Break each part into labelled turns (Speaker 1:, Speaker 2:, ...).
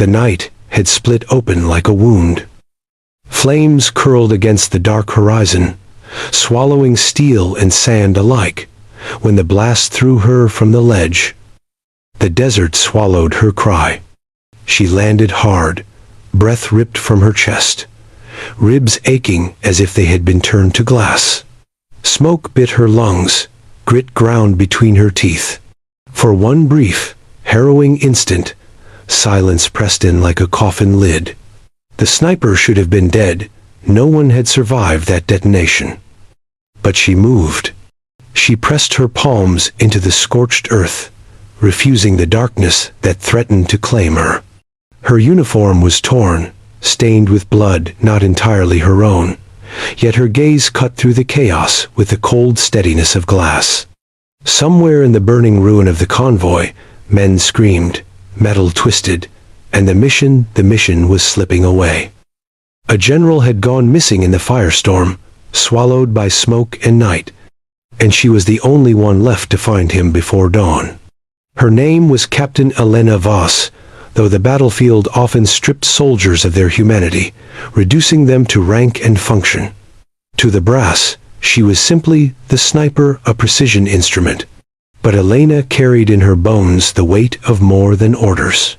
Speaker 1: The night had split open like a wound. Flames curled against the dark horizon, swallowing steel and sand alike, when the blast threw her from the ledge. The desert swallowed her cry. She landed hard, breath ripped from her chest, ribs aching as if they had been turned to glass. Smoke bit her lungs, grit ground between her teeth. For one brief, harrowing instant, silence pressed in like a coffin lid. The sniper should have been dead. No one had survived that detonation. But she moved. She pressed her palms into the scorched earth, refusing the darkness that threatened to claim her. Her uniform was torn, stained with blood not entirely her own, yet her gaze cut through the chaos with the cold steadiness of glass. Somewhere in the burning ruin of the convoy, men screamed, metal twisted, and the mission was slipping away. A general had gone missing in the firestorm, swallowed by smoke and night, and she was the only one left to find him before dawn. Her name was Captain Elena Voss, though the battlefield often stripped soldiers of their humanity, reducing them to rank and function. To the brass, she was simply the sniper, a precision instrument. But Elena carried in her bones the weight of more than orders.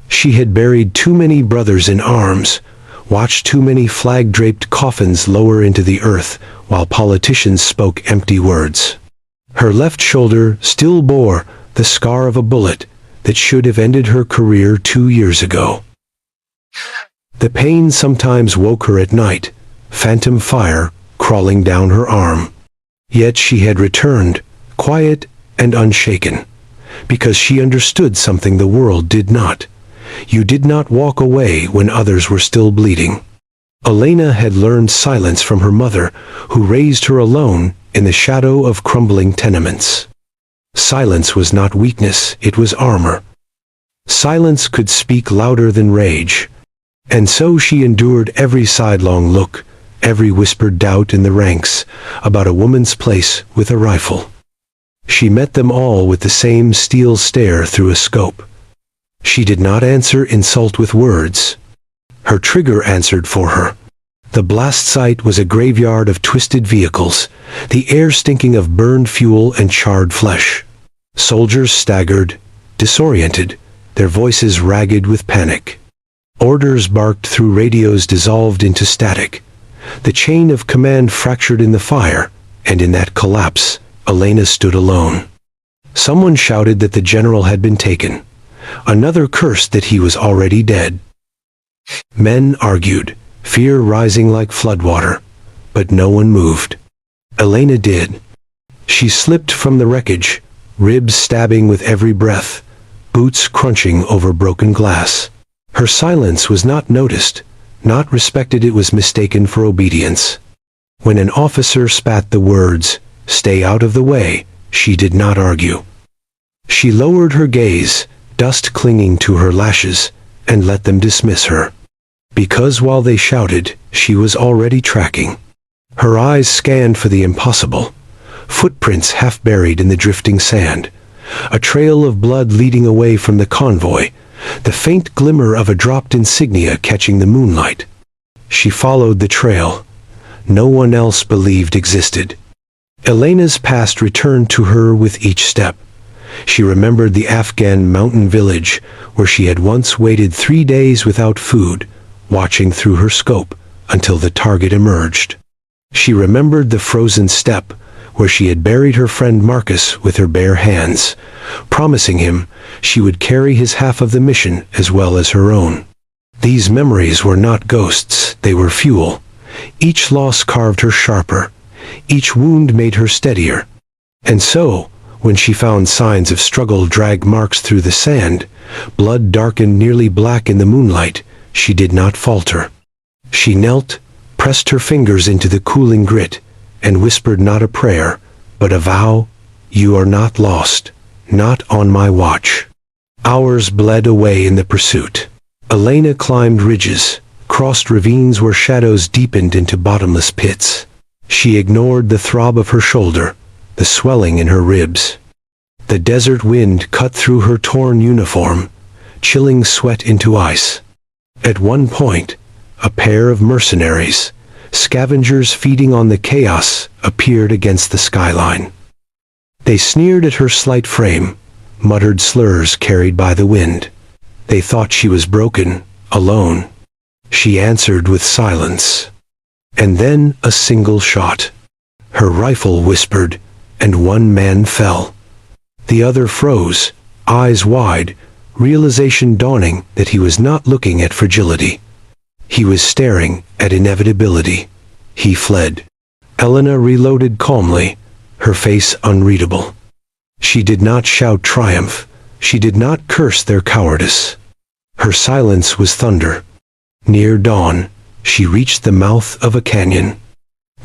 Speaker 1: She had buried too many brothers in arms, watched too many flag-draped coffins lower into the earth while politicians spoke empty words. Her left shoulder still bore the scar of a bullet that should have ended her career 2 years ago. The pain sometimes woke her at night, phantom fire crawling down her arm. Yet she had returned, quiet and unshaken, because she understood something the world did not. You did not walk away when others were still bleeding. Elena had learned silence from her mother, who raised her alone in the shadow of crumbling tenements. Silence was not weakness, it was armor. Silence could speak louder than rage. And so she endured every sidelong look, every whispered doubt in the ranks about a woman's place with a rifle. She met them all with the same steel stare through a scope. She did not answer insult with words. Her trigger answered for her. The blast site was a graveyard of twisted vehicles, the air stinking of burned fuel and charred flesh. Soldiers staggered, disoriented, their voices ragged with panic. Orders barked through radios dissolved into static. The chain of command fractured in the fire, and in that collapse, Elena stood alone. Someone shouted that the general had been taken. Another cursed that he was already dead. Men argued, fear rising like floodwater, but no one moved. Elena did. She slipped from the wreckage, ribs stabbing with every breath, boots crunching over broken glass. Her silence was not noticed, not respected. It was mistaken for obedience. When an officer spat the words, "Stay out of the way," she did not argue. She lowered her gaze, dust clinging to her lashes, and let them dismiss her. Because while they shouted, she was already tracking. Her eyes scanned for the impossible. Footprints half buried in the drifting sand. A trail of blood leading away from the convoy. The faint glimmer of a dropped insignia catching the moonlight. She followed the trail. No one else believed existed. Elena's past returned to her with each step. She remembered the Afghan mountain village where she had once waited 3 days without food, watching through her scope until the target emerged. She remembered the frozen steppe where she had buried her friend Marcus with her bare hands, promising him she would carry his half of the mission as well as her own. These memories were not ghosts, they were fuel. Each loss carved her sharper. Each wound made her steadier. And so, when she found signs of struggle drag marks through the sand, blood darkened nearly black in the moonlight, she did not falter. She knelt, pressed her fingers into the cooling grit, and whispered not a prayer, but a vow, "You are not lost, not on my watch." Hours bled away in the pursuit. Elena climbed ridges, crossed ravines where shadows deepened into bottomless pits. She ignored the throb of her shoulder, the swelling in her ribs. The desert wind cut through her torn uniform, chilling sweat into ice. At one point, a pair of mercenaries, scavengers feeding on the chaos, appeared against the skyline. They sneered at her slight frame, muttered slurs carried by the wind. They thought she was broken, alone. She answered with silence. And then a single shot. Her rifle whispered, and one man fell. The other froze, eyes wide, realization dawning that he was not looking at fragility. He was staring at inevitability. He fled. Elena reloaded calmly, her face unreadable. She did not shout triumph. She did not curse their cowardice. Her silence was thunder. Near dawn, she reached the mouth of a canyon.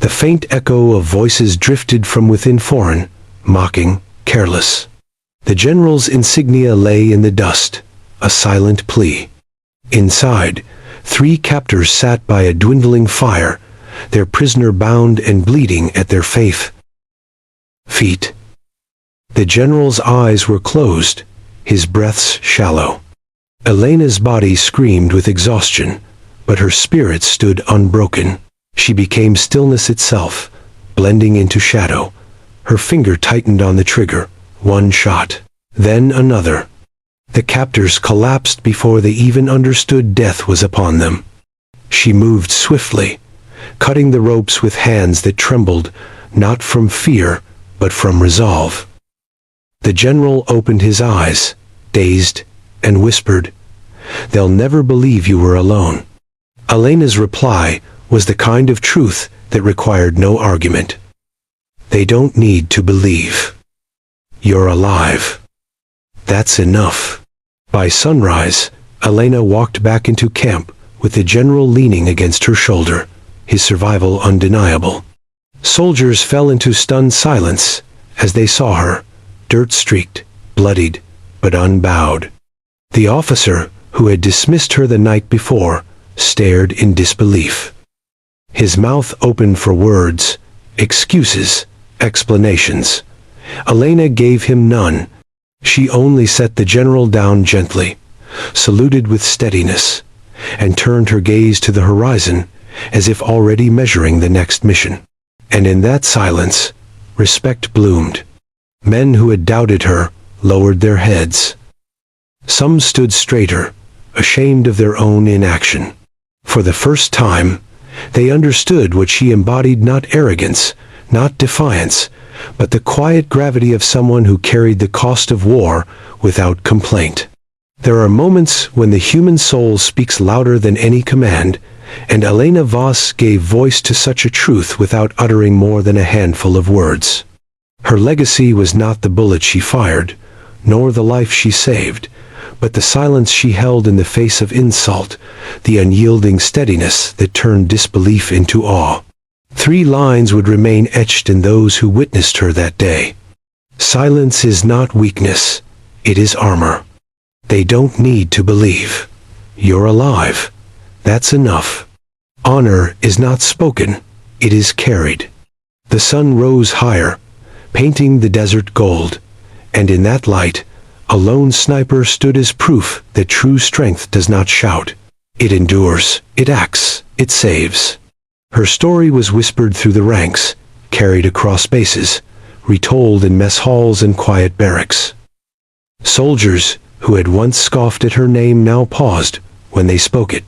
Speaker 1: The faint echo of voices drifted from within, foreign, mocking, careless. The general's insignia lay in the dust, a silent plea. Inside, 3 captors sat by a dwindling fire, their prisoner bound and bleeding at their feet. The general's eyes were closed, his breaths shallow. Elena's body screamed with exhaustion, but her spirit stood unbroken. She became stillness itself, blending into shadow. Her finger tightened on the trigger. One shot, then another. The captors collapsed before they even understood death was upon them. She moved swiftly, cutting the ropes with hands that trembled, not from fear, but from resolve. The general opened his eyes, dazed, and whispered, "They'll never believe you were alone." Elena's reply was the kind of truth that required no argument. "They don't need to believe. You're alive. That's enough." By sunrise, Elena walked back into camp with the general leaning against her shoulder, his survival undeniable. Soldiers fell into stunned silence as they saw her, dirt-streaked, bloodied, but unbowed. The officer, who had dismissed her the night before, stared in disbelief. His mouth opened for words, excuses, explanations. Elena gave him none. She only set the general down gently, saluted with steadiness, and turned her gaze to the horizon, as if already measuring the next mission. And in that silence, respect bloomed. Men who had doubted her lowered their heads. Some stood straighter, ashamed of their own inaction. For the first time, they understood what she embodied: not arrogance, not defiance, but the quiet gravity of someone who carried the cost of war without complaint. There are moments when the human soul speaks louder than any command, and Elena Voss gave voice to such a truth without uttering more than a handful of words. Her legacy was not the bullet she fired, nor the life she saved, but the silence she held in the face of insult, the unyielding steadiness that turned disbelief into awe. 3 lines would remain etched in those who witnessed her that day. Silence is not weakness, it is armor. They don't need to believe. You're alive. That's enough. Honor is not spoken, it is carried. The sun rose higher, painting the desert gold, and in that light, a lone sniper stood as proof that true strength does not shout. It endures, it acts, it saves. Her story was whispered through the ranks, carried across bases, retold in mess halls and quiet barracks. Soldiers who had once scoffed at her name now paused when they spoke it.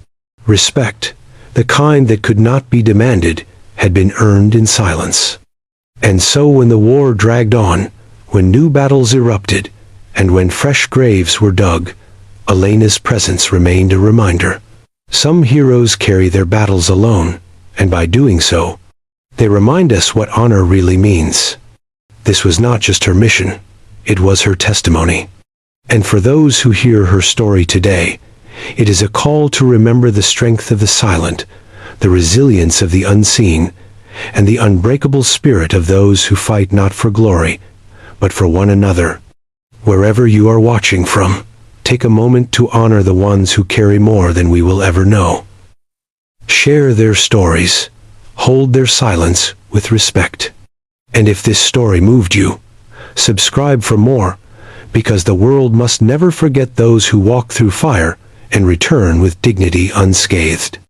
Speaker 1: Respect, the kind that could not be demanded, had been earned in silence. And so when the war dragged on, when new battles erupted, and when fresh graves were dug, Elena's presence remained a reminder. Some heroes carry their battles alone, and by doing so, they remind us what honor really means. This was not just her mission, it was her testimony. And for those who hear her story today, it is a call to remember the strength of the silent, the resilience of the unseen, and the unbreakable spirit of those who fight not for glory, but for one another. Wherever you are watching from, take a moment to honor the ones who carry more than we will ever know. Share their stories, hold their silence with respect. And if this story moved you, subscribe for more, because the world must never forget those who walk through fire and return with dignity unscathed.